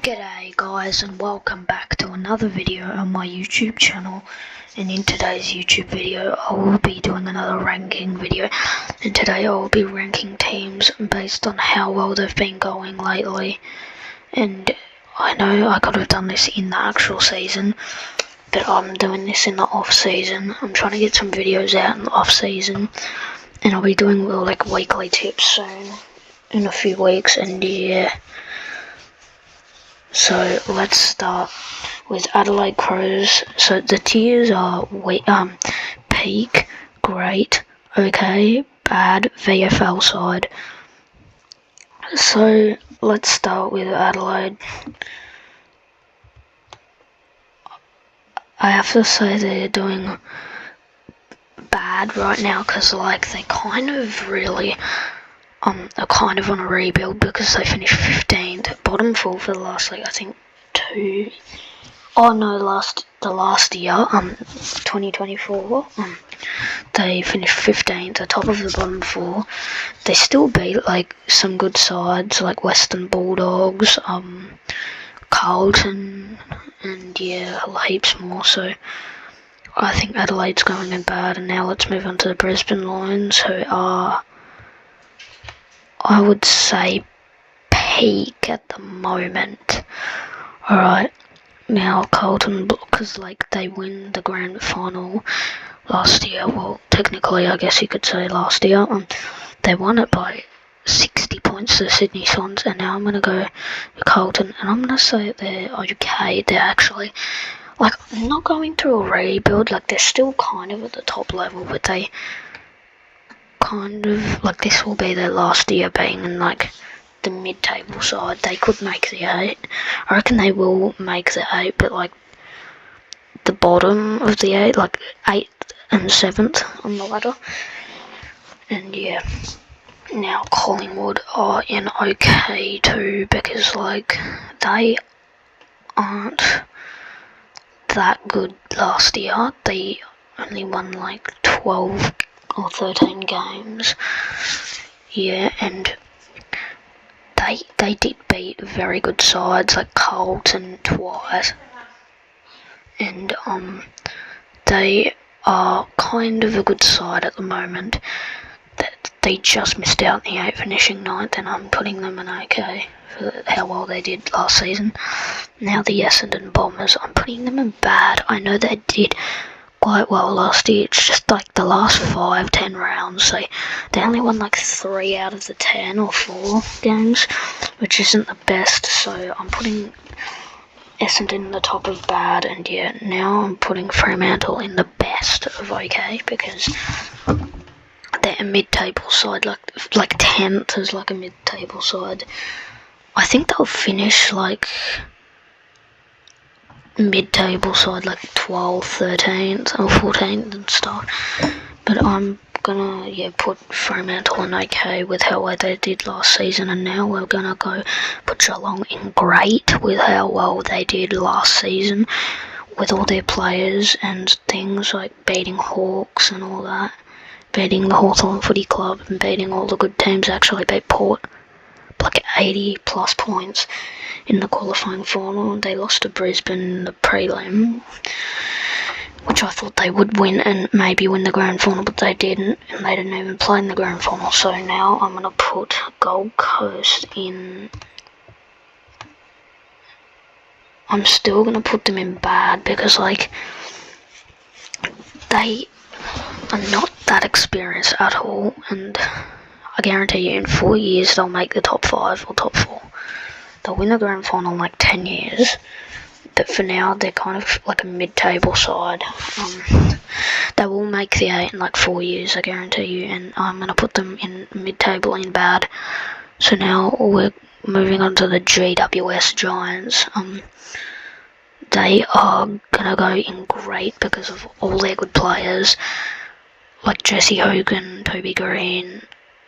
G'day guys, and welcome back to another video on my YouTube channel. And in today's YouTube video I will be doing another ranking video, and today I will be ranking teams based on how well they've been going lately. And I know I could have done this in the actual season, but I'm doing this in the off season. I'm trying to get some videos out in the off season, and I'll be doing like weekly tips soon in a few weeks. And yeah, so let's start with Adelaide Crows. So the tiers are peak, great, okay, bad, VFL side. So let's start with Adelaide. I have to say they're doing bad right now because they kind of really are kind of on a rebuild, because they finished 15th, bottom 4 for the last the last year, 2024. They finished 15th, the top of the bottom 4. They still beat some good sides like Western Bulldogs, Carlton, and yeah, heaps more. So I think Adelaide's going in bad. And now let's move on to the Brisbane Lions, who are, I would say, peak at the moment. Alright, now Carlton, because they win the grand final last year. Well, technically I guess you could say last year. They won it by 60 points to the Sydney Swans, and now I'm going to go to Carlton, and I'm going to say they're okay. They're actually not going through a rebuild. They're still kind of at the top level, but they kind of this will be their last year being in the mid-table side. They could make the 8. I reckon they will make the 8, but the bottom of the 8, 8th and 7th on the ladder. And yeah, now Collingwood are in okay too, because they aren't that good last year. They only won 12 or 13 games. Yeah, and they did beat very good sides like Carlton twice, and they are kind of a good side at the moment. That they just missed out in the 8, finishing 9th, and I'm putting them in okay for how well they did last season. Now the Essendon Bombers, I'm putting them in bad. I know they did quite well last year. It's just the last 5-10 rounds, they only won 3 out of the 10 or 4 games, which isn't the best. So I'm putting Essendon in the top of bad, and yeah, now I'm putting Fremantle in the best of okay, because they're a mid-table side. 10th is a mid-table side. I think they'll finish mid-table side 12th, 13th or 14th and stuff, but I'm gonna put Fremantle in okay with how well they did last season. And now we're gonna go put Geelong in great with how well they did last season, with all their players and things, beating Hawks and all that, beating the Hawthorn Footy Club and beating all the good teams. Actually beat Port 80 plus points in the qualifying final. They lost to Brisbane in the prelim, which I thought they would win and maybe win the grand final, but they didn't, and they didn't even play in the grand final. So now I'm going to put Gold Coast in. I'm still going to put them in bad, because they are not that experienced at all, and I guarantee you in 4 years they'll make the top 5 or top 4. They'll win the grand final in 10 years, but for now they're kind of a mid-table side. They will make the 8 in 4 years, I guarantee you, and I'm going to put them in mid-table in bad. So now we're moving on to the GWS Giants. They are going to go in great because of all their good players, like Jesse Hogan, Toby Green,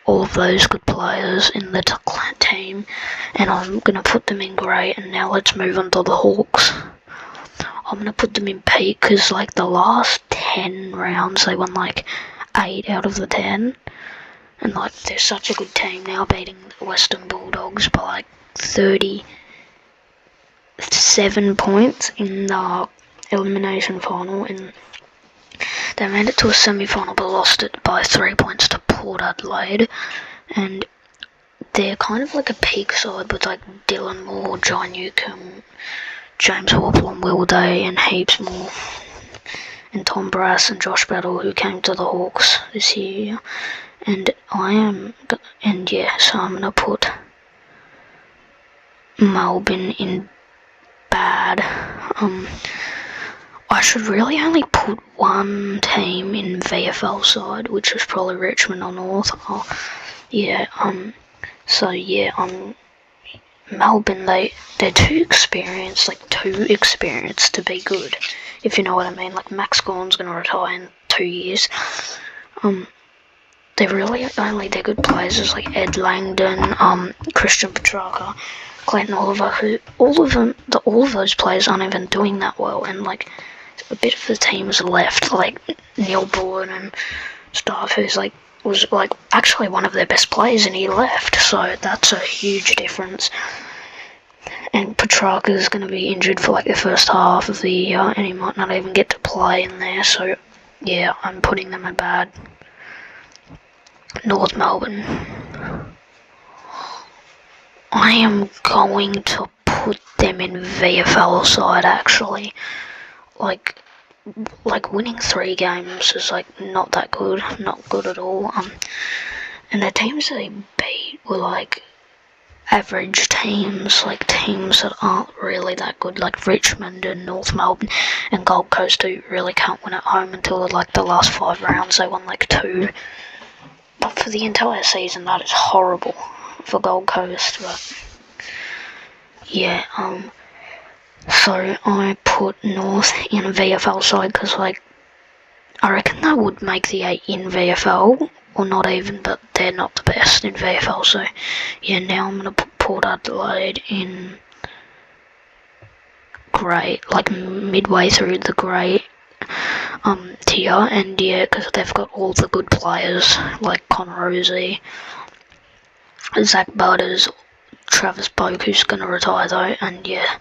all of those good players in the team, and I'm going to put them in great. And now let's move on to the Hawks. I'm going to put them in peak, because the last 10 rounds they won 8 out of the 10, and they're such a good team now, beating the Western Bulldogs by 30 7 points in the elimination final, and they made it to a semi-final but lost it by 3 points to Port Adelaide. And they're kind of like a peak side with like Dylan Moore, John Newcomb, James Worpel and Will Day and heaps more. And Tom Brass and Josh Battle, who came to the Hawks this year. And so I'm going to put Melbourne in bad. I should really only put one team in VFL side, which is probably Richmond or North. Melbourne, they're too experienced to be good, if you know what I mean. Like, Max Gawn's going to retire in 2 years. They're really only their good players is like Ed Langdon, Christian Petrarca, Clayton Oliver, who all of those players aren't even doing that well, and like a bit of the team is left, like Neil Bullen and stuff, was actually one of their best players, and he left, so that's a huge difference. And Petrarca is going to be injured for like the first half of the year, and he might not even get to play in there. So yeah, I'm putting them in bad. North Melbourne, I am going to put them in VFL side, actually. Like winning 3 games is like not that good, not good at all. And the teams they beat were like average teams, like teams that aren't really that good, like Richmond and North Melbourne and Gold Coast, who really can't win at home until like the last 5 rounds. They won like 2. But for the entire season, that is horrible for Gold Coast. But yeah, so I put North in a VFL side because, like, I reckon they would make the 8 in VFL, or not even, but they're not the best in VFL. So yeah, now I'm going to put Port Adelaide in grey, like midway through the grey tier, and yeah, because they've got all the good players like Connor Rosie, Zach Butters, Travis Boak, who's going to retire though, and yeah,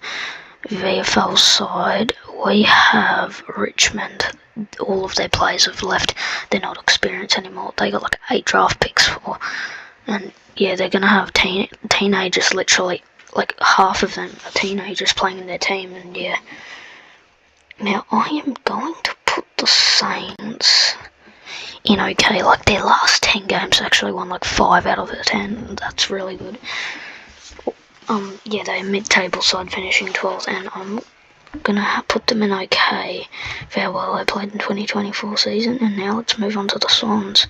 VFL side we have Richmond. All of their players have left. They're not experienced anymore. They got like 8 draft picks for, and yeah, they're going to have teenagers, literally like half of them are teenagers playing in their team, and yeah. Now I am going to put the Saints in okay. Like, their last 10 games actually won like 5 out of the 10. That's really good. Yeah, they're mid-table side, finishing 12th, and I'm gonna put them in okay. Very well, they played in 2024 season, and now let's move on to the Swans.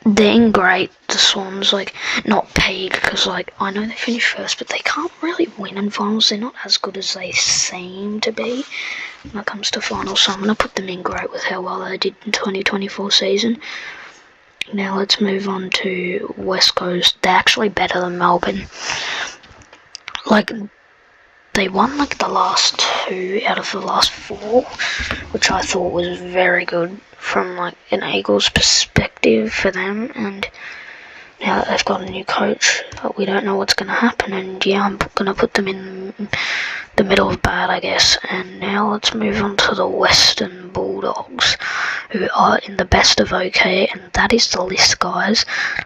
They're in great, the Swans, like, not peak, because, like, I know they finished first, but they can't really win in finals. They're not as good as they seem to be when it comes to finals, so I'm going to put them in great with how well they did in 2024 season. Now let's move on to West Coast. They're actually better than Melbourne. Like, they won, like, the last 2 out of the last 4, which I thought was very good from, like, an Eagles perspective for them, and now that they've got a new coach, we don't know what's going to happen, and yeah, I'm going to put them in the middle of bad, I guess. And now let's move on to the Western Bulldogs, who are in the best of okay, and that is the list, guys.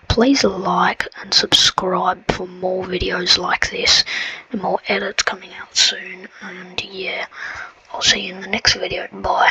Please like and subscribe for more videos like this, and more edits coming out soon, and yeah, I'll see you in the next video. Bye.